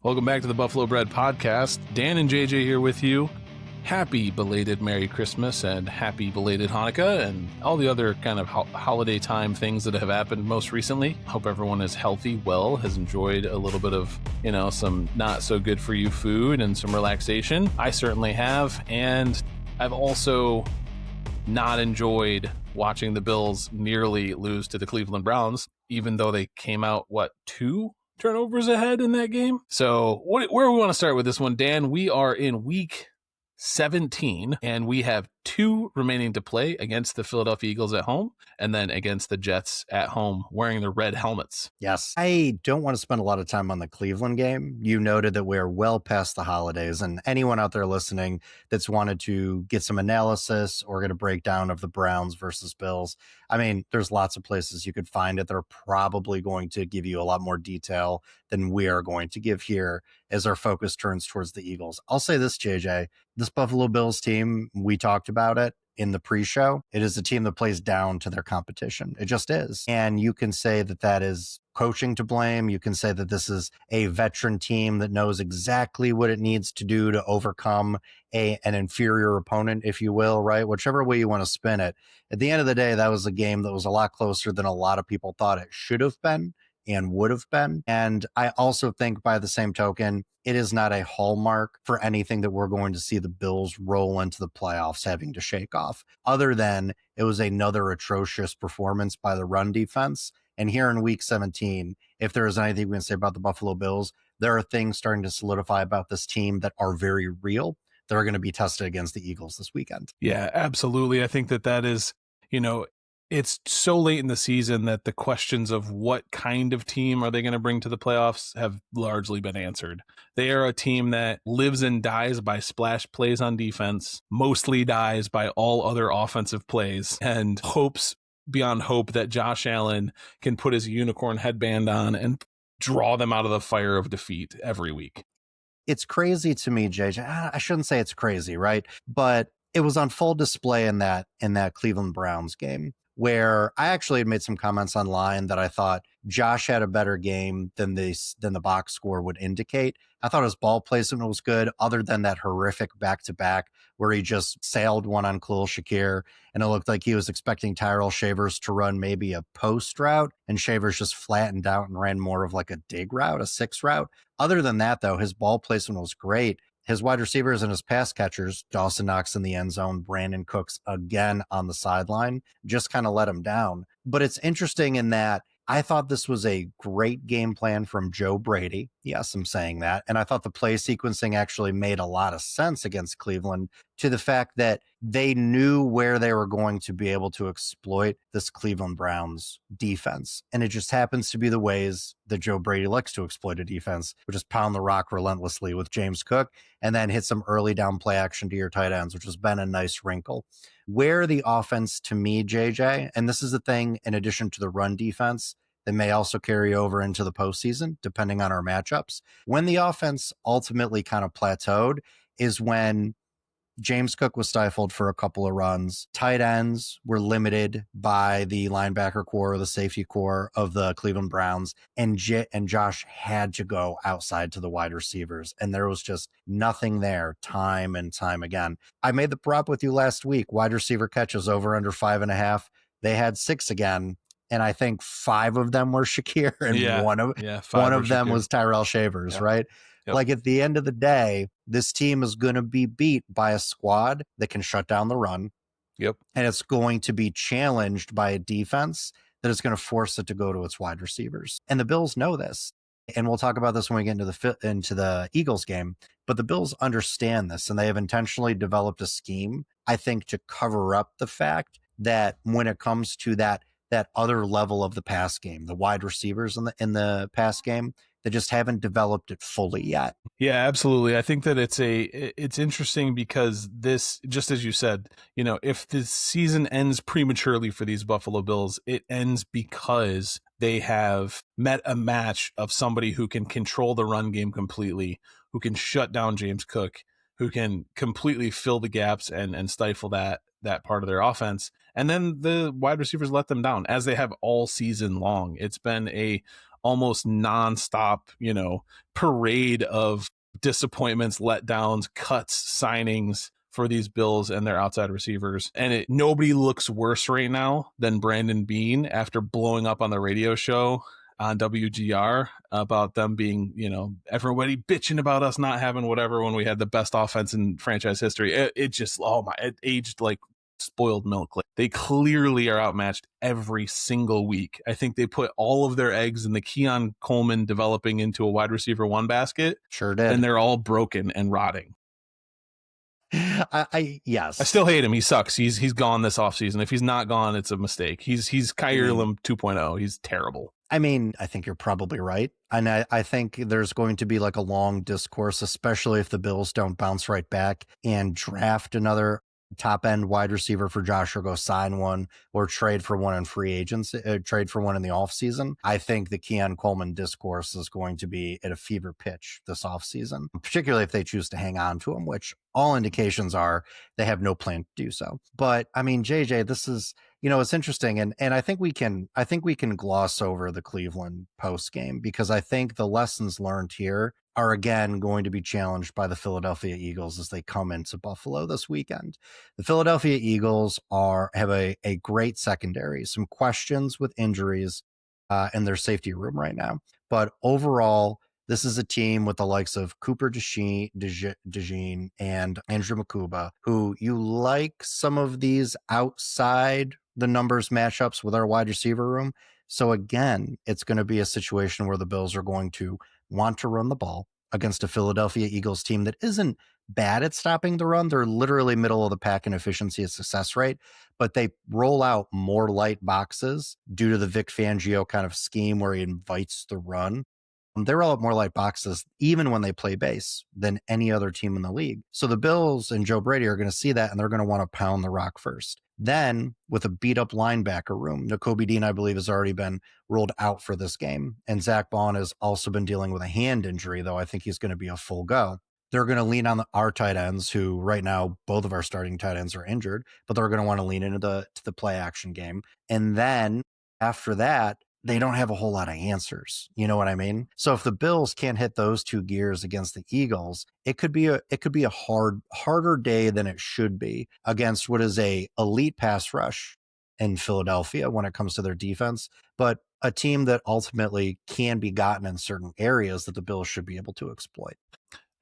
Welcome back to the Buffalo Bread Podcast. Dan and JJ here with you. Happy belated Merry Christmas and happy belated Hanukkah and all the other kind of holiday time things that have happened most recently. Hope everyone is healthy, well, has enjoyed a little bit of, some not so good for you food and some relaxation. I certainly have. And I've also not enjoyed watching the Bills nearly lose to the Cleveland Browns, even though they came out, 2 turnovers ahead in that game. So where we want to start with this one, Dan, we are in week 17 and we have 2 remaining to play against the Philadelphia Eagles at home and then against the Jets at home wearing the red helmets. Yes. I don't want to spend a lot of time on the Cleveland game. You noted that we're well past the holidays, and anyone out there listening that's wanted to get some analysis or get a breakdown of the Browns versus Bills, there's lots of places you could find it. They're probably going to give you a lot more detail than we are going to give here as our focus turns towards the Eagles. I'll say this, JJ, this Buffalo Bills team, we talked about it in the pre-show. It is a team that plays down to their competition. It just is. And you can say that that is coaching to blame. You can say that this is a veteran team that knows exactly what it needs to do to overcome an inferior opponent, if you will, right? Whichever way you want to spin it. At the end of the day, that was a game that was a lot closer than a lot of people thought it should have been and would have been. And I also think by the same token, it is not a hallmark for anything that we're going to see the Bills roll into the playoffs having to shake off, other than it was another atrocious performance by the run defense. And here in week 17, if there is anything we can say about the Buffalo Bills, there are things starting to solidify about this team that are very real. They're going to be tested against the Eagles this weekend. Yeah, absolutely. I think that is, it's so late in the season that the questions of what kind of team are they going to bring to the playoffs have largely been answered. They are a team that lives and dies by splash plays on defense, mostly dies by all other offensive plays, and hopes beyond hope that Josh Allen can put his unicorn headband on and draw them out of the fire of defeat every week. It's crazy to me, JJ. I shouldn't say it's crazy, right? But it was on full display in that Cleveland Browns game, where I actually had made some comments online that I thought Josh had a better game than the box score would indicate. I thought his ball placement was good, other than that horrific back-to-back where he just sailed one on Khalil Shakir, and it looked like he was expecting Tyrell Shavers to run maybe a post route, and Shavers just flattened out and ran more of like a dig route, a 6 route. Other than that, though, his ball placement was great. His wide receivers and his pass catchers, Dawson Knox in the end zone, Brandon Cooks again on the sideline, just kind of let him down. But it's interesting in that I thought this was a great game plan from Joe Brady. Yes, I'm saying that. And I thought the play sequencing actually made a lot of sense against Cleveland, to the fact that they knew where they were going to be able to exploit this Cleveland Browns defense. And it just happens to be the ways that Joe Brady likes to exploit a defense, which is pound the rock relentlessly with James Cook and then hit some early down play action to your tight ends, which has been a nice wrinkle. Where the offense, to me, JJ, and this is the thing, in addition to the run defense, that may also carry over into the postseason, depending on our matchups. When the offense ultimately kind of plateaued is when James Cook was stifled for a couple of runs. Tight ends were limited by the linebacker core or the safety core of the Cleveland Browns, and Josh had to go outside to the wide receivers, and there was just nothing there time and time again. I made the prop with you last week. Wide receiver catches over under 5.5. They had 6 again, and I think 5 of them were Shakir, and one of them was Tyrell Shavers, right? Yep. Like, at the end of the day, this team is going to be beat by a squad that can shut down the run. Yep. And it's going to be challenged by a defense that is going to force it to go to its wide receivers. And the Bills know this. And we'll talk about this when we get into the Eagles game. But the Bills understand this, and they have intentionally developed a scheme, I think, to cover up the fact that when it comes to that other level of the pass game, the wide receivers in the pass game, they just haven't developed it fully yet. Yeah, absolutely. I think that it's interesting because this, just as you said, if the season ends prematurely for these Buffalo Bills, it ends because they have met a match of somebody who can control the run game completely, who can shut down James Cook, who can completely fill the gaps and stifle that part of their offense. And then the wide receivers let them down, as they have all season long. It's been a almost nonstop, parade of disappointments, letdowns, cuts, signings for these Bills and their outside receivers. And nobody looks worse right now than Brandon Beane after blowing up on the radio show on WGR about them being, everybody bitching about us not having whatever when we had the best offense in franchise history. It just, it aged like spoiled milk. Like, they clearly are outmatched every single week. I think they put all of their eggs in the Keon Coleman developing into a wide receiver one basket. Sure did. And they're all broken and rotting. Yes. I still hate him. He sucks. He's gone this offseason. If he's not gone, it's a mistake. He's Kaiir Elam 2.0. He's terrible. I mean, I think you're probably right. And I think there's going to be like a long discourse, especially if the Bills don't bounce right back and draft another top end wide receiver for Josh, or go sign one or trade for one in free agents, trade for one in the offseason. I think the Keon Coleman discourse is going to be at a fever pitch this offseason, particularly if they choose to hang on to him, which all indications are they have no plan to do so. But I mean, JJ, this is, it's interesting. And I think we can gloss over the Cleveland post game, because I think the lessons learned here are again going to be challenged by the Philadelphia Eagles as they come into Buffalo this weekend. The Philadelphia Eagles have a great secondary, some questions with injuries in their safety room right now. But overall, this is a team with the likes of Cooper DeJean and Andrew Makuba, who you like some of these outside the numbers matchups with our wide receiver room. So again, it's going to be a situation where the Bills are going to want to run the ball against a Philadelphia Eagles team that isn't bad at stopping the run. They're literally middle of the pack in efficiency and success rate, but they roll out more light boxes due to the Vic Fangio kind of scheme where he invites the run. They roll out more light boxes even when they play base than any other team in the league. So the Bills and Joe Brady are going to see that, and they're going to want to pound the rock first. Then with a beat up linebacker room, Nakobe Dean, I believe, has already been ruled out for this game. And Zach Bond has also been dealing with a hand injury, though I think he's going to be a full go. They're going to lean on our tight ends, who right now, both of our starting tight ends are injured, but they're going to want to lean into the play action game. And then after that, they don't have a whole lot of answers. You know what I mean? So if the Bills can't hit those two gears against the Eagles, it could be a harder day than it should be against what is a elite pass rush in Philadelphia when it comes to their defense, but a team that ultimately can be gotten in certain areas that the Bills should be able to exploit.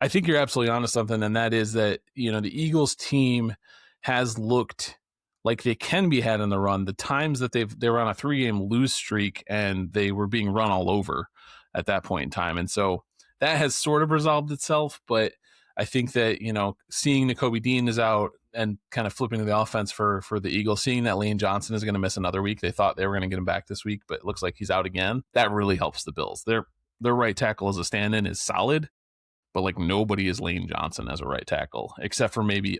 I think you're absolutely onto something, and that is that, the Eagles team has looked like they can be had in the run. The times that they were on a 3-game lose streak and they were being run all over at that point in time. And so that has sort of resolved itself, but I think that, seeing Nakobe Dean is out and kind of flipping to the offense for the Eagles, seeing that Lane Johnson is going to miss another week. They thought they were going to get him back this week, but it looks like he's out again. That really helps the Bills. Their right tackle as a stand-in is solid, but like nobody is Lane Johnson as a right tackle, except for maybe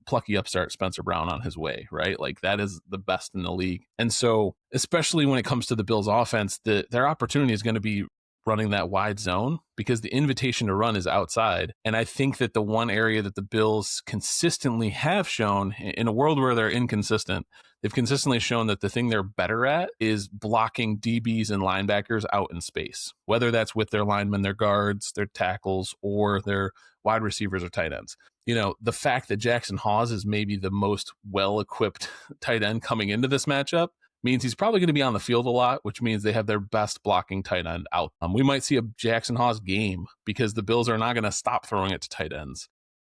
plucky upstart Spencer Brown on his way, right? Like that is the best in the league. And so, especially when it comes to the Bills offense, their opportunity is going to be running that wide zone, because the invitation to run is outside. And I think that the one area that the Bills consistently have shown, in a world where they're inconsistent, they've consistently shown that the thing they're better at is blocking DBs and linebackers out in space, whether that's with their linemen, their guards, their tackles, or their wide receivers or tight ends. The fact that Jackson Hawes is maybe the most well-equipped tight end coming into this matchup means he's probably going to be on the field a lot, which means they have their best blocking tight end out. We might see a Jackson Hawes game because the Bills are not going to stop throwing it to tight ends.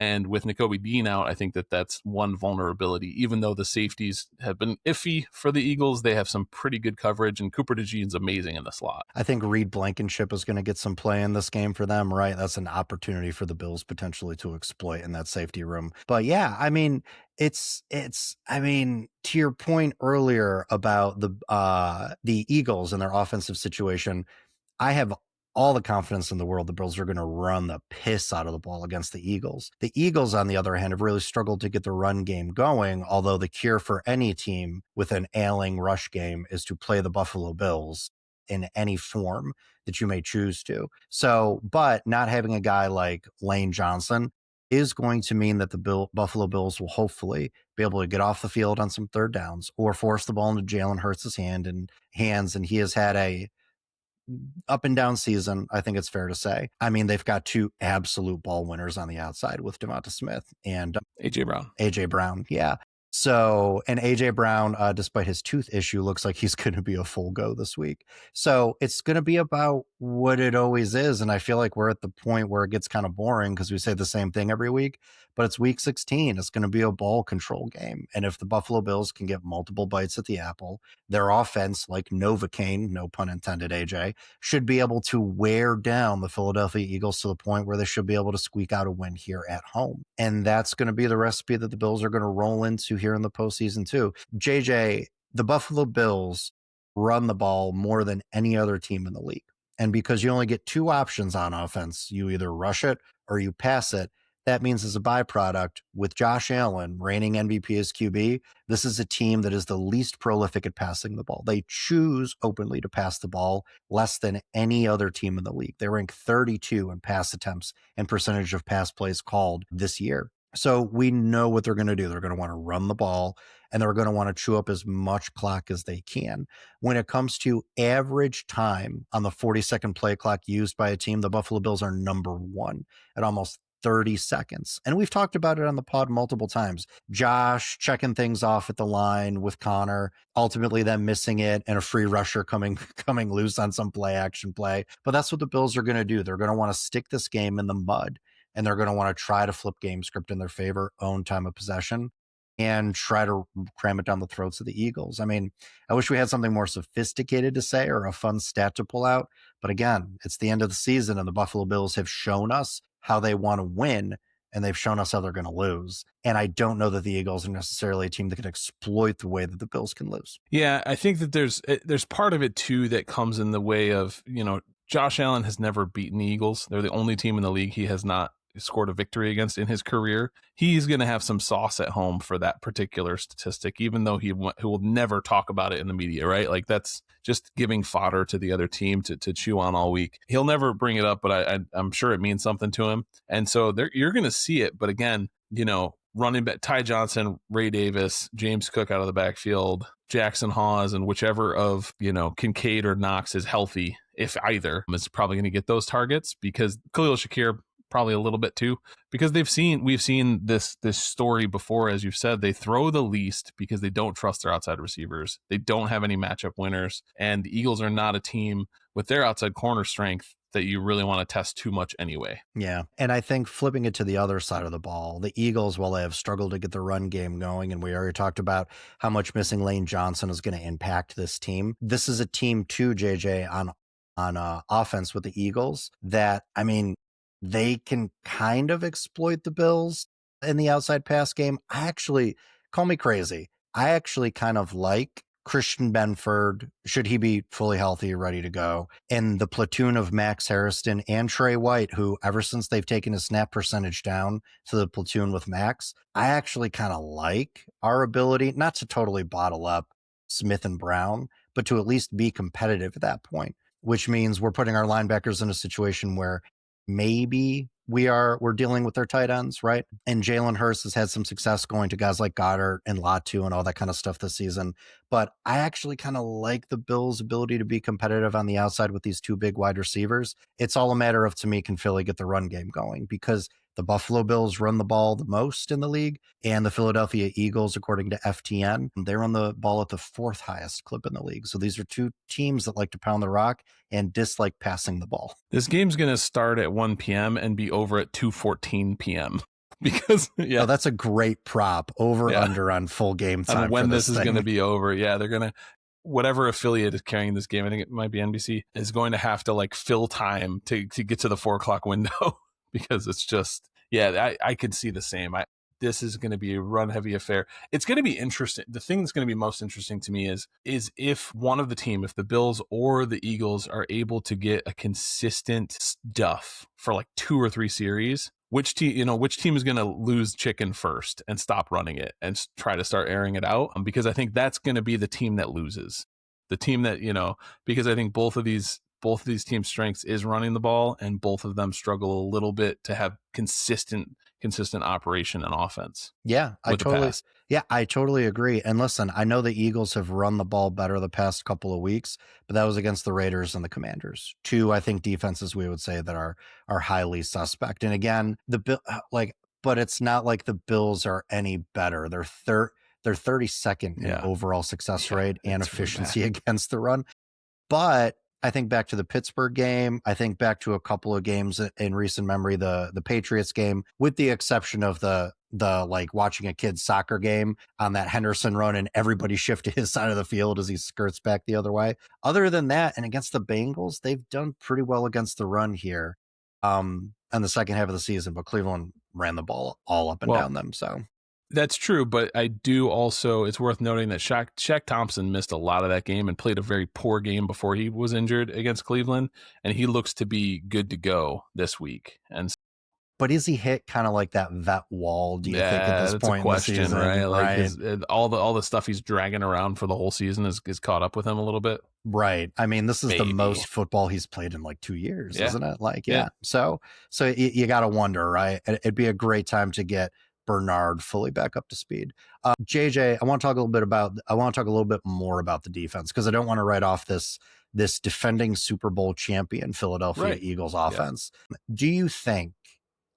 And with Nakobe Dean out, I think that that's one vulnerability. Even though the safeties have been iffy for the Eagles, they have some pretty good coverage, and Cooper DeJean's amazing in the slot. I think Reed Blankenship is going to get some play in this game for them, right? That's an opportunity for the Bills potentially to exploit in that safety room. But yeah, I mean, to your point earlier about the Eagles and their offensive situation, I have all the confidence in the world the Bills are going to run the piss out of the ball against the Eagles. The Eagles, on the other hand, have really struggled to get the run game going, although the cure for any team with an ailing rush game is to play the Buffalo Bills in any form that you may choose to. So, but not having a guy like Lane Johnson is going to mean that the Buffalo Bills will hopefully be able to get off the field on some third downs or force the ball into Jalen Hurts' hands. And he has had a up and down season, I think it's fair to say. I mean, they've got two absolute ball winners on the outside with Devonta Smith and AJ Brown. AJ Brown, yeah. So, and AJ Brown, despite his tooth issue, looks like he's going to be a full go this week. So it's going to be about what it always is. And I feel like we're at the point where it gets kind of boring because we say the same thing every week, but it's week 16. It's going to be a ball control game. And if the Buffalo Bills can get multiple bites at the apple, their offense, like Novocaine, no pun intended, AJ, should be able to wear down the Philadelphia Eagles to the point where they should be able to squeak out a win here at home. And that's going to be the recipe that the Bills are going to roll into here in the postseason too. JJ, the Buffalo Bills run the ball more than any other team in the league. And because you only get two options on offense, you either rush it or you pass it. That means as a byproduct, with Josh Allen reigning MVP as QB, this is a team that is the least prolific at passing the ball. They choose openly to pass the ball less than any other team in the league. They rank 32 in pass attempts and percentage of pass plays called this year. So we know what they're going to do. They're going to want to run the ball, and they're going to want to chew up as much clock as they can. When it comes to average time on the 40-second play clock used by a team, the Buffalo Bills are number one at almost 30 seconds. And we've talked about it on the pod multiple times. Josh checking things off at the line with Connor, ultimately them missing it and a free rusher coming loose on some play action play. But that's what the Bills are going to do. They're going to want to stick this game in the mud, and they're going to want to try to flip game script in their favor, own time of possession, and try to cram it down the throats of the Eagles. I mean, I wish we had something more sophisticated to say or a fun stat to pull out. But again, it's the end of the season, and the Buffalo Bills have shown us how they want to win, and they've shown us how they're going to lose. And I don't know that the Eagles are necessarily a team that can exploit the way that the Bills can lose. Yeah, I think that there's part of it too that comes in the way of, Josh Allen has never beaten the Eagles. They're the only team in the league he has not scored a victory against in his career. He's going to have some sauce at home for that particular statistic, even though he will never talk about it in the media, right? Like that's just giving fodder to the other team to chew on all week. He'll never bring it up, but I'm sure it means something to him. And so you're going to see it. But again, running back Ty Johnson, Ray Davis, James Cook out of the backfield, Jackson Hawes, and whichever of, Kincaid or Knox is healthy, if either, is probably going to get those targets, because Khalil Shakir probably a little bit too, because we've seen this story before. As you've said, they throw the least because they don't trust their outside receivers. They don't have any matchup winners, and the Eagles are not a team with their outside corner strength that you really want to test too much anyway. Yeah. And I think flipping it to the other side of the ball, the Eagles, while they have struggled to get the run game going, and we already talked about how much missing Lane Johnson is going to impact this team. This is a team too, JJ, on offense with the Eagles that, I mean, they can kind of exploit the Bills in the outside pass game. Call me crazy, I actually kind of like Christian Benford, should he be fully healthy, ready to go, and the platoon of Max Harrison and Trey White, who ever since they've taken his snap percentage down to the platoon with Max, I actually kind of like our ability, not to totally bottle up Smith and Brown, but to at least be competitive at that point, which means we're putting our linebackers in a situation where maybe we're dealing with their tight ends, right? And Jalen Hurts has had some success going to guys like Goddard and Latu and all that kind of stuff this season. But I actually kind of like the Bills' ability to be competitive on the outside with these two big wide receivers. It's all a matter of, to me, can Philly get the run game going? Because the Buffalo Bills run the ball the most in the league, and the Philadelphia Eagles, according to FTN, they run the ball at the fourth highest clip in the league. So these are two teams that like to pound the rock and dislike passing the ball. This game's going to start at 1 p.m. and be over at 2:14 p.m. Because, yeah, that's a great prop, under on full game time. And when this is going to be over. Yeah, they're going to, whatever affiliate is carrying this game, I think it might be NBC, is going to have to fill time to get to the 4 o'clock window. Because it's just, I could see the same. This is going to be a run-heavy affair. It's going to be interesting. The thing that's going to be most interesting to me is if one of the team, if the Bills or the Eagles are able to get a consistent stuff for 2 or 3 series, which team is going to lose chicken first and stop running it and try to start airing it out? Because I think that's going to be the team that loses. The team that, because I think both of these both of these teams' strengths is running the ball, and both of them struggle a little bit to have consistent operation and offense. Yeah, I totally agree. And listen, I know the Eagles have run the ball better the past couple of weeks, but that was against the Raiders and the Commanders. Two, I think, defenses we would say that are highly suspect. And again, but it's not like the Bills are any better. They're 32nd in overall success rate and efficiency against the run. But I think back to the Pittsburgh game. I think back to a couple of games in recent memory, the Patriots game, with the exception of the like watching a kid's soccer game on that Henderson run and everybody shift to his side of the field as he skirts back the other way. Other than that, and against the Bengals, they've done pretty well against the run here in the second half of the season, but Cleveland ran the ball all up and down them. So that's true, but I do also, it's worth noting that Shaq Thompson missed a lot of that game and played a very poor game before he was injured against Cleveland, and he looks to be good to go this week. But is he hit kind of like that vet wall, do you think, at this point a question, in the season? Right? Like all the stuff he's dragging around for the whole season is caught up with him a little bit. Right. I mean, this is the most football he's played in like 2 years, isn't it? Like, So you got to wonder, right? It'd be a great time to get Bernard fully back up to speed. JJ, I want to talk a little bit more about the defense, because I don't want to write off this defending Super Bowl champion Philadelphia Eagles offense. Do you think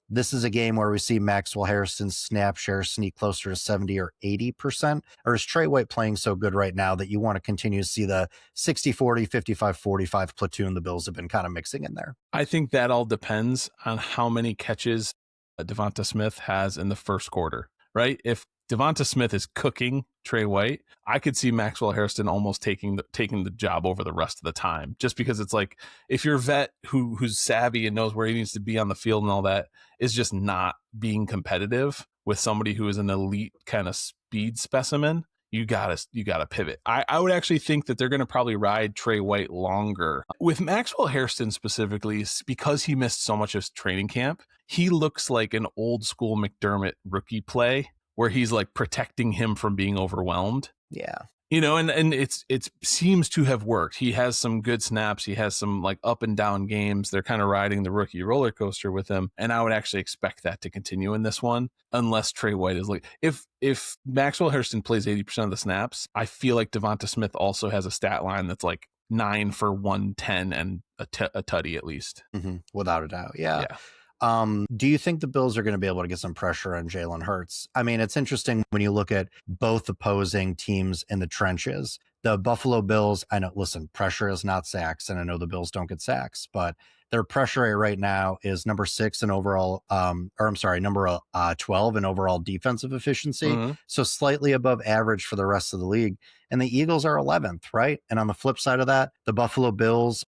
this is a game where we see Maxwell Harrison's snap share sneak closer to 70 or 80%? Or is Trey White playing so good right now that you want to continue to see the 60-40, 55-45 platoon the Bills have been kind of mixing in there? I think that all depends on how many catches Devonta Smith has in the first quarter, right? If Devonta Smith is cooking Trey White, I could see Maxwell Harrison almost taking the job over the rest of the time, just because it's like, if your vet who's savvy and knows where he needs to be on the field and all that is just not being competitive with somebody who is an elite kind of speed specimen, you gotta pivot. I would actually think that they're going to probably ride Trey White longer. With Maxwell Harrison specifically, because he missed so much of training camp, he looks like an old school McDermott rookie play where he's like protecting him from being overwhelmed. Yeah. And it seems to have worked. He has some good snaps. He has some like up and down games. They're kind of riding the rookie roller coaster with him. And I would actually expect that to continue in this one, unless Trey White is like, if Maxwell Harrison plays 80% of the snaps, I feel like Devonta Smith also has a stat line that's like 9 for 110 and a tutty at least. Mm-hmm. Without a doubt. Yeah. Do you think the Bills are going to be able to get some pressure on Jalen Hurts? I mean, it's interesting when you look at both opposing teams in the trenches. The Buffalo Bills, I know, listen, pressure is not sacks, and I know the Bills don't get sacks, but their pressure rate right now is number 6 in overall, number 12 in overall defensive efficiency. Mm-hmm. So slightly above average for the rest of the league. And the Eagles are 11th, right? And on the flip side of that, the Buffalo Bills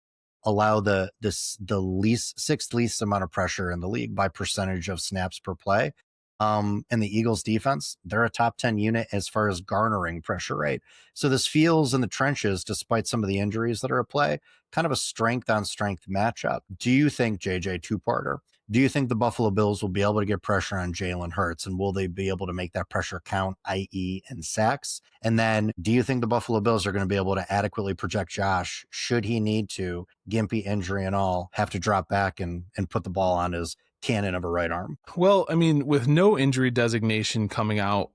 allow the sixth least amount of pressure in the league by percentage of snaps per play. And the Eagles defense, they're a top 10 unit as far as garnering pressure rate. So this feels in the trenches, despite some of the injuries that are at play, kind of a strength on strength matchup. Do you think, JJ, two-parter, do you think the Buffalo Bills will be able to get pressure on Jalen Hurts, and will they be able to make that pressure count, i.e. in sacks? And then do you think the Buffalo Bills are going to be able to adequately project Josh, should he need to, gimpy injury and all, have to drop back and put the ball on his cannon of a right arm? Well, I mean, with no injury designation coming out,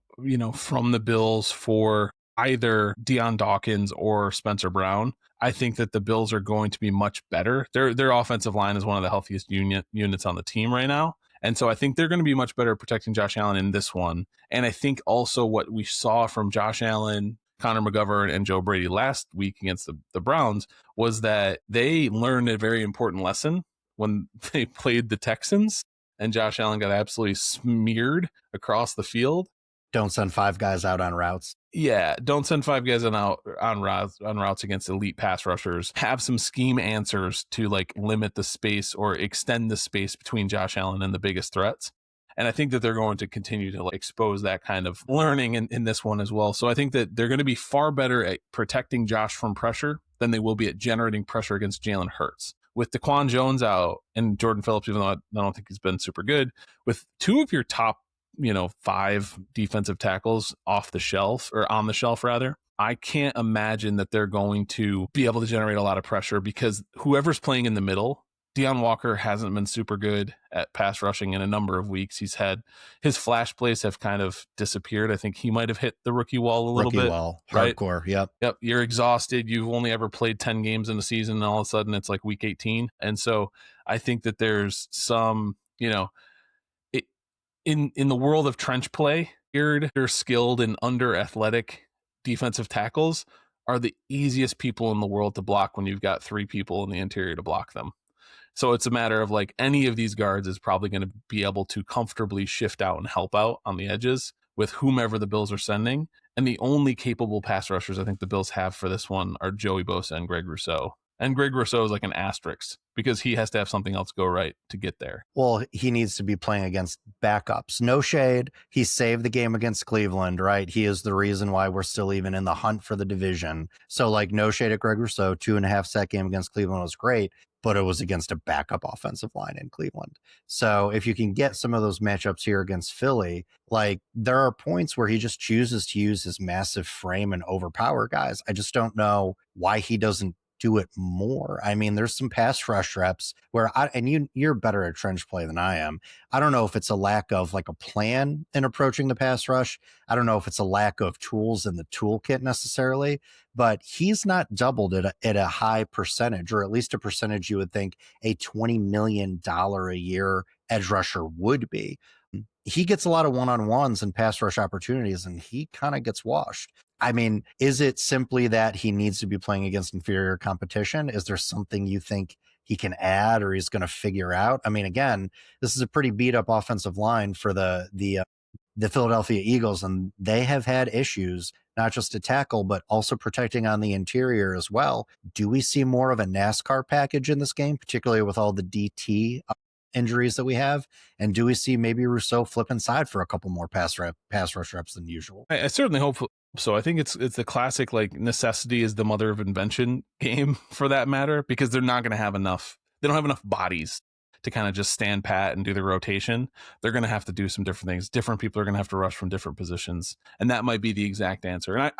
from the Bills for either Deion Dawkins or Spencer Brown, I think that the Bills are going to be much better. Their offensive line is one of the healthiest units on the team right now. And so I think they're going to be much better at protecting Josh Allen in this one. And I think also what we saw from Josh Allen, Connor McGovern, and Joe Brady last week against the Browns was that they learned a very important lesson when they played the Texans and Josh Allen got absolutely smeared across the field. Don't send 5 guys out on routes. Yeah, don't send 5 guys on routes against elite pass rushers. Have some scheme answers to like limit the space or extend the space between Josh Allen and the biggest threats. And I think that they're going to continue to expose that kind of learning in this one as well. So I think that they're going to be far better at protecting Josh from pressure than they will be at generating pressure against Jalen Hurts. With Daquan Jones out and Jordan Phillips, even though I don't think he's been super good, with 2 of your top 5 defensive tackles off the shelf, or on the shelf rather, I can't imagine that they're going to be able to generate a lot of pressure because whoever's playing in the middle, Deion Walker hasn't been super good at pass rushing in a number of weeks. He's had his flash plays have kind of disappeared. I think he might have hit the rookie wall a little bit. Wall, right? Hardcore, yep. Yep, you're exhausted. You've only ever played 10 games in a season, and all of a sudden it's like week 18. And so I think that there's some, in the world of trench play, they're skilled and under athletic defensive tackles are the easiest people in the world to block when you've got 3 people in the interior to block them. So it's a matter of like any of these guards is probably going to be able to comfortably shift out and help out on the edges with whomever the Bills are sending. And the only capable pass rushers I think the Bills have for this one are Joey Bosa and Greg Rousseau. And Greg Rousseau is like an asterisk because he has to have something else go right to get there. Well, he needs to be playing against backups. No shade. He saved the game against Cleveland, right? He is the reason why we're still even in the hunt for the division. So, like, no shade at Greg Rousseau. 2.5 sack game against Cleveland was great, but it was against a backup offensive line in Cleveland. So if you can get some of those matchups here against Philly, like there are points where he just chooses to use his massive frame and overpower guys. I just don't know why he doesn't do it more. I mean, there's some pass rush reps where you're better at trench play than I am. I don't know if it's a lack of like a plan in approaching the pass rush. I don't know if it's a lack of tools in the toolkit necessarily, but he's not doubled at a high percentage, or at least a percentage you would think a $20 million a year edge rusher would be. He gets a lot of one-on-ones and pass rush opportunities, and he kind of gets washed. I mean, is it simply that he needs to be playing against inferior competition? Is there something you think he can add or he's going to figure out? I mean, again, this is a pretty beat up offensive line for the Philadelphia Eagles, and they have had issues, not just to tackle, but also protecting on the interior as well. Do we see more of a NASCAR package in this game, particularly with all the DT injuries that we have? And do we see maybe Rousseau flip inside for a couple more pass rush reps than usual? I certainly hope so. I think it's the classic like necessity is the mother of invention game for that matter, because they're not going to have enough. They don't have enough bodies to kind of just stand pat and do the rotation. They're going to have to do some different things. Different people are going to have to rush from different positions. And that might be the exact answer. And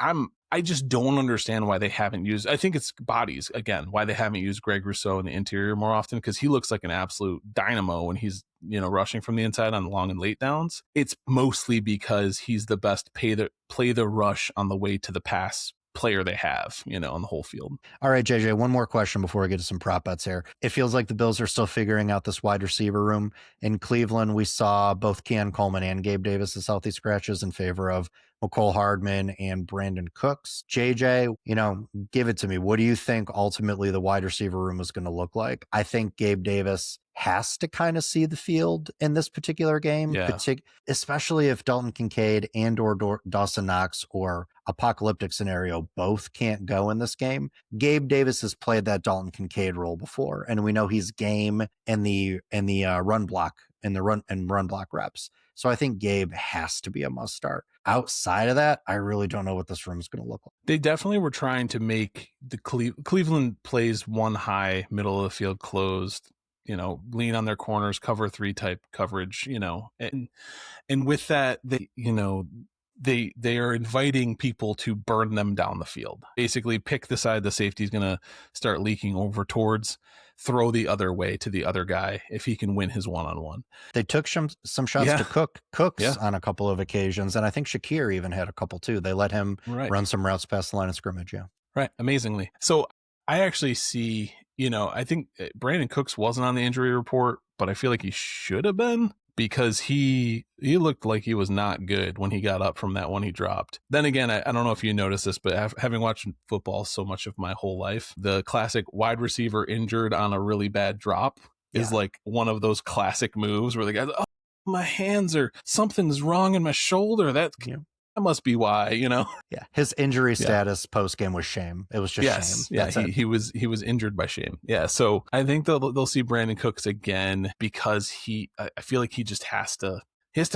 I just don't understand why they haven't used, I think it's bodies again, why they haven't used Greg Rousseau in the interior more often, because he looks like an absolute dynamo when he's, rushing from the inside on long and late downs. It's mostly because he's the best play the rush on the way to the pass player they have, on the whole field. All right, JJ, one more question before we get to some prop bets here. It feels like the Bills are still figuring out this wide receiver room. In Cleveland, we saw both Keon Coleman and Gabe Davis as healthy scratches in favor of Mecole Hardman and Brandon Cooks. JJ, give it to me. What do you think ultimately the wide receiver room is going to look like? I think Gabe Davis has to kind of see the field in this particular game, especially if Dalton Kincaid and or Dawson Knox or apocalyptic scenario both can't go in this game. Gabe Davis has played that Dalton Kincaid role before, and we know he's game in the run block run block reps. So I think Gabe has to be a must start. Outside of that, I really don't know what this room is going to look like. They definitely were trying to make the Cleveland plays one high, middle of the field closed, lean on their corners, cover 3 type coverage, and with that, they are inviting people to burn them down the field. Basically pick the side the safety is going to start leaking over towards, throw the other way to the other guy if he can win his one-on-one. They took some shots to Cooks on a couple of occasions, and I think Shakir even had a couple too. They let him run some routes past the line of scrimmage, Right, amazingly. So I actually see, I think Brandon Cooks wasn't on the injury report, but I feel like he should have been, because he looked like he was not good when he got up from that one he dropped. Then again, I don't know if you noticed this, but having watched football so much of my whole life, the classic wide receiver injured on a really bad drop is like one of those classic moves where the guy's, my hands are, something's wrong in my shoulder. That must be why, Yeah. His injury status post game was shame. It was just shame. Yeah. He was injured by shame. Yeah. So I think they'll see Brandon Cooks again, because I feel like he just has to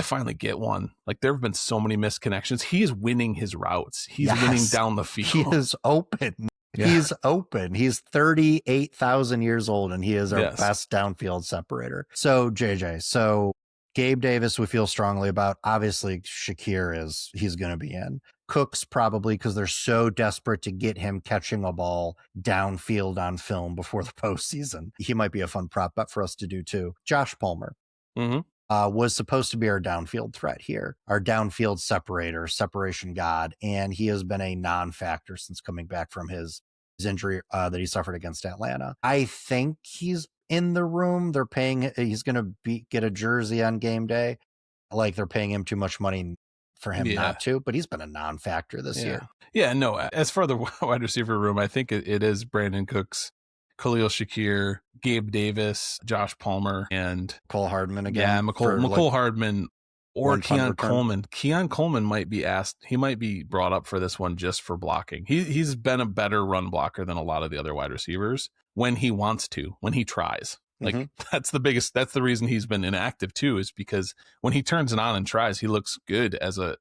finally get one. Like there have been so many missed connections. He is winning his routes. He's winning down the field. He is open. Yeah. He's open. He's 38,000 years old, and he is our best downfield separator. So JJ, Gabe Davis, we feel strongly about. Obviously, Shakir he's going to be in. Cooks probably because they're so desperate to get him catching a ball downfield on film before the postseason. He might be a fun prop bet for us to do too. Josh Palmer. Was supposed to be our downfield threat here, our downfield separator, separation god, and he has been a non-factor since coming back from his injury that he suffered against Atlanta. I think he's in the room. They're paying, he's going to get a jersey on game day. Like they're paying him too much money for him not to, but he's been a non-factor this year. Yeah, no, as for the wide receiver room, I think it is Brandon Cooks, Khalil Shakir, Gabe Davis, Josh Palmer, and Cole Hardman again. Yeah, Mecole Hardman or Keon Coleman. Keon Coleman might be asked. He might be brought up for this one just for blocking. He's been a better run blocker than a lot of the other wide receivers when he wants to, when he tries. Like that's the reason he's been inactive too, is because when he turns it on and tries, he looks good as a,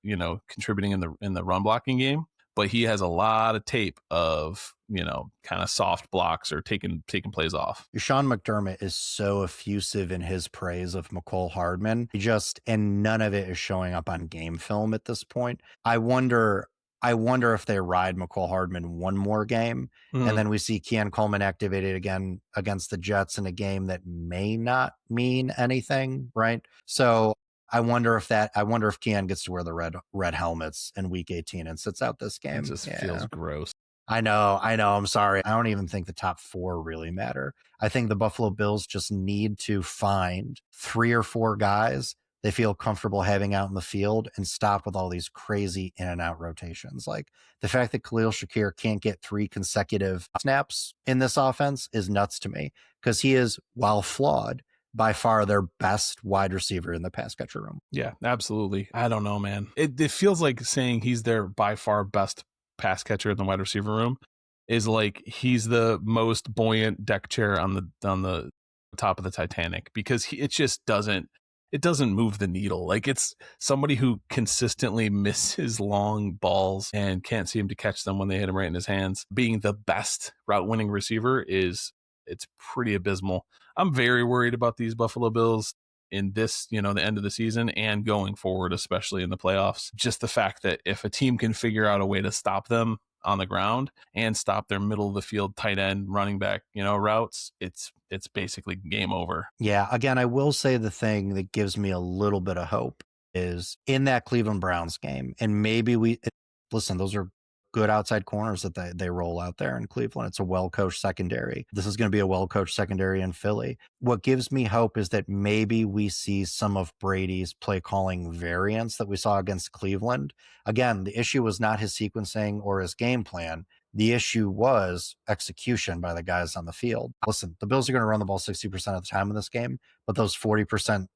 contributing in the run blocking game. But he has a lot of tape of, kind of soft blocks or taking plays off. Sean McDermott is so effusive in his praise of Mecole Hardman. And none of it is showing up on game film at this point. I wonder if they ride Mecole Hardman one more game and then we see Keon Coleman activated again against the Jets in a game that may not mean anything, right? So I wonder if Keon gets to wear the red helmets in week 18 and sits out this game. It just feels gross. I know. I'm sorry. I don't even think the top 4 really matter. I think the Buffalo Bills just need to find 3 or 4 guys they feel comfortable having out in the field and stop with all these crazy in and out rotations. Like the fact that Khalil Shakir can't get 3 consecutive snaps in this offense is nuts to me, because he is, while flawed, by far their best wide receiver in the pass catcher room. Yeah, absolutely. I don't know, man. It feels like saying he's their by far best pass catcher in the wide receiver room is like he's the most buoyant deck chair on the top of the Titanic, because it just doesn't move the needle. Like it's somebody who consistently misses long balls and can't seem to catch them when they hit him right in his hands. Being the best route winning receiver it's pretty abysmal. I'm very worried about these Buffalo Bills in this, the end of the season and going forward, especially in the playoffs. Just the fact that if a team can figure out a way to stop them on the ground and stop their middle of the field tight end running back, routes, it's basically game over. Yeah. Again, I will say the thing that gives me a little bit of hope is in that Cleveland Browns game. And maybe those are good outside corners that they roll out there in Cleveland. It's a well-coached secondary. This is going to be a well-coached secondary in Philly. What gives me hope is that maybe we see some of Brady's play calling variants that we saw against Cleveland. Again, the issue was not his sequencing or his game plan. The issue was execution by the guys on the field. Listen, the Bills are going to run the ball 60% of the time in this game, but those 40%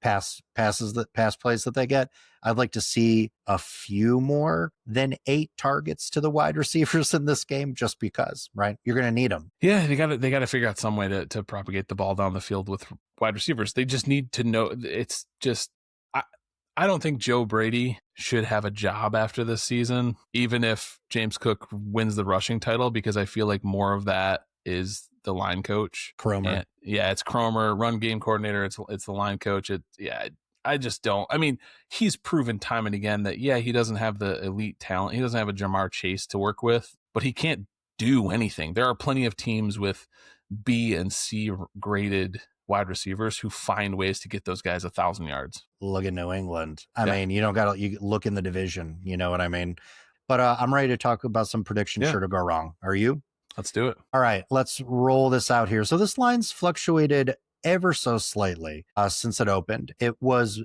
pass plays that they get, I'd like to see a few more than 8 targets to the wide receivers in this game, just because, right? You're going to need them. Yeah, they got to figure out some way to propagate the ball down the field with wide receivers. They just need to know. It's just I don't think Joe Brady should have a job after this season, even if James Cook wins the rushing title, because I feel like more of that is the line coach. Kromer. It's Kromer, run game coordinator. It's the line coach. I just don't. I mean, he's proven time and again that, he doesn't have the elite talent. He doesn't have a Jamar Chase to work with, but he can't do anything. There are plenty of teams with B and C graded wide receivers who find ways to get those guys 1,000 yards. Look at New England. I mean, you look in the division, you know what I mean? But I'm ready to talk about some predictions sure to go wrong. Are you? Let's do it. All right, let's roll this out here. So this line's fluctuated ever so slightly since it opened. It was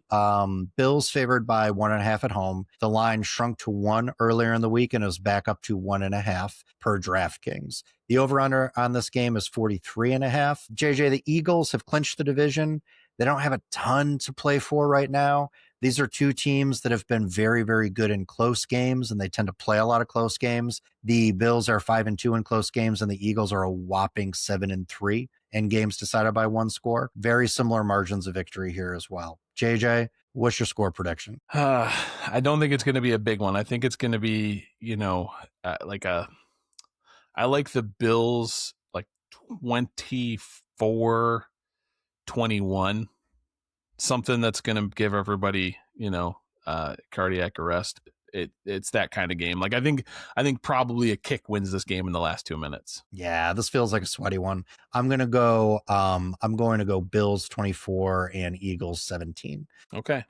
Bills favored by 1.5 at home. The line shrunk to 1 earlier in the week and is back up to 1.5 per DraftKings. The over-under on this game is 43.5. JJ, the Eagles have clinched the division. They don't have a ton to play for right now. These are 2 teams that have been very, very good in close games, and they tend to play a lot of close games. The Bills are 5-2 in close games, and the Eagles are a whopping 7-3 in games decided by 1 score. Very similar margins of victory here as well. JJ, what's your score prediction? I don't think it's going to be a big one. I think it's going to be, I like the Bills like 24-21. Something that's going to give everybody, cardiac arrest it's that kind of game. Like I think probably a kick wins this game in the last 2 minutes. Yeah, this feels like a sweaty one. I'm going to go Bills 24 and Eagles 17. Okay.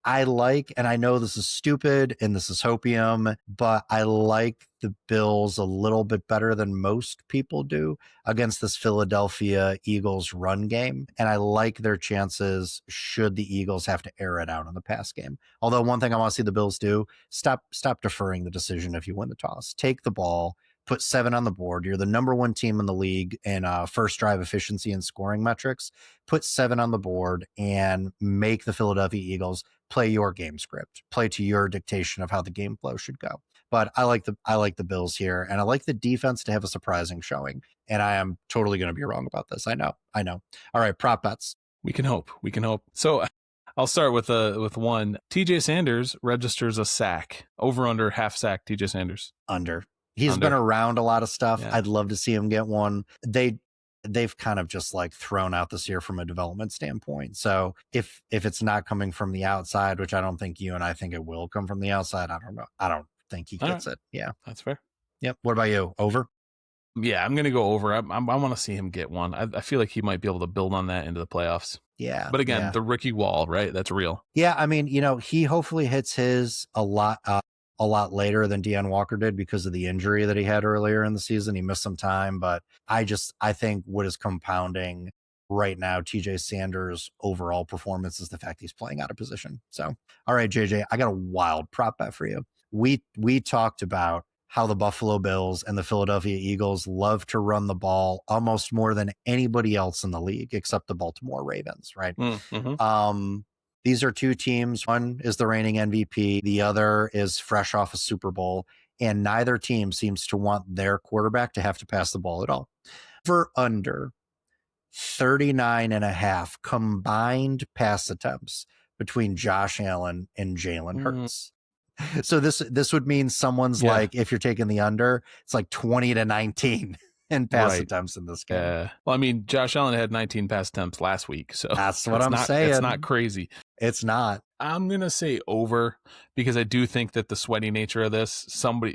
I like, and I know this is stupid and this is hopium, but I like the Bills a little bit better than most people do against this Philadelphia Eagles run game. And I like their chances should the Eagles have to air it out in the pass game. Although one thing I want to see the Bills do, stop deferring the decision if you win the toss. Take the ball, put 7 on the board. You're the number 1 team in the league in first drive efficiency and scoring metrics. Put 7 on the board and make the Philadelphia Eagles play your game script, play to your dictation of how the game flow should go. But I like the Bills here, and I like the defense to have a surprising showing. And I am totally going to be wrong about this. I know. All right, prop bets. We can hope. So I'll start with one. TJ Sanders registers a sack. Over under half sack. TJ Sanders Under. He's been around a lot of stuff. Yeah. I'd love to see him get one. They've kind of just like thrown out this year from a development standpoint. So if it's not coming from the outside, which I don't think you and I think it will come from the outside, I don't know. I don't think he gets it. Yeah, that's fair. Yep. What about you? Over? Yeah, I'm going to go over. I want to see him get one. I feel like he might be able to build on that into the playoffs. Yeah. But again, the rookie wall, right? That's real. Yeah. I mean, he hopefully hits his a lot later than Deanne Walker did because of the injury that he had earlier in the season. He missed some time, but I think what is compounding right now TJ Sanders' overall performance is the fact he's playing out of position. So, all right, JJ, I got a wild prop bet for you. We talked about how the Buffalo Bills and the Philadelphia Eagles love to run the ball almost more than anybody else in the league, except the Baltimore Ravens, right? Mm-hmm. These are 2 teams. One is the reigning MVP. The other is fresh off a Super Bowl. And neither team seems to want their quarterback to have to pass the ball at all. For under 39.5 combined pass attempts between Josh Allen and Jalen Hurts. So this would mean someone's like, if you're taking the under, it's like 20-19. And pass attempts in this game. Well, I mean, Josh Allen had 19 pass attempts last week, so that's what I'm saying. It's not crazy. It's not. I'm gonna say over because I do think that the sweaty nature of this,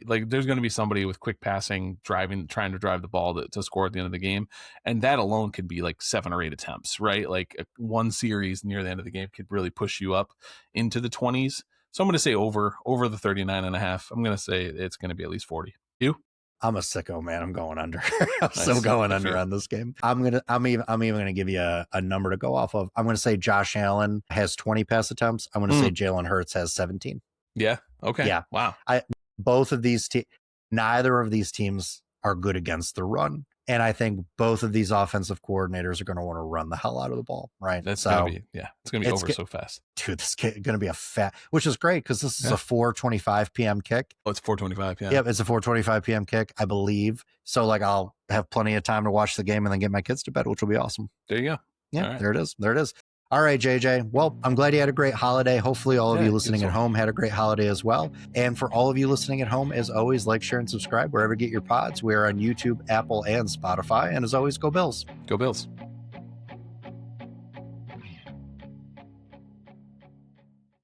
there's going to be somebody with quick passing, trying to drive the ball to score at the end of the game, and that alone could be like 7 or 8 attempts, right? Like one series near the end of the game could really push you up into the 20s. So I'm going to say over the 39.5. I'm going to say it's going to be at least 40. You? I'm a sicko, man. I'm going under. I'm still going under on this game. I'm even gonna give you a number to go off of. I'm gonna say Josh Allen has 20 pass attempts. I'm gonna say Jalen Hurts has 17. Yeah. Okay. Yeah. Wow. Neither of these teams are good against the run. And I think both of these offensive coordinators are going to want to run the hell out of the ball, right? It's going to be over so fast. Dude, this is going to be which is great because this is a 4:25 p.m. kick. Oh, it's 4:25, yeah. Yep, it's a 4:25 p.m. kick, I believe. So, I'll have plenty of time to watch the game and then get my kids to bed, which will be awesome. There you go. Yeah, right. There it is. All right, JJ. Well, I'm glad you had a great holiday. Hopefully all of you listening at home had a great holiday as well. And for all of you listening at home, as always, like, share, and subscribe wherever you get your pods. We're on YouTube, Apple, and Spotify. And as always, go Bills. Go Bills.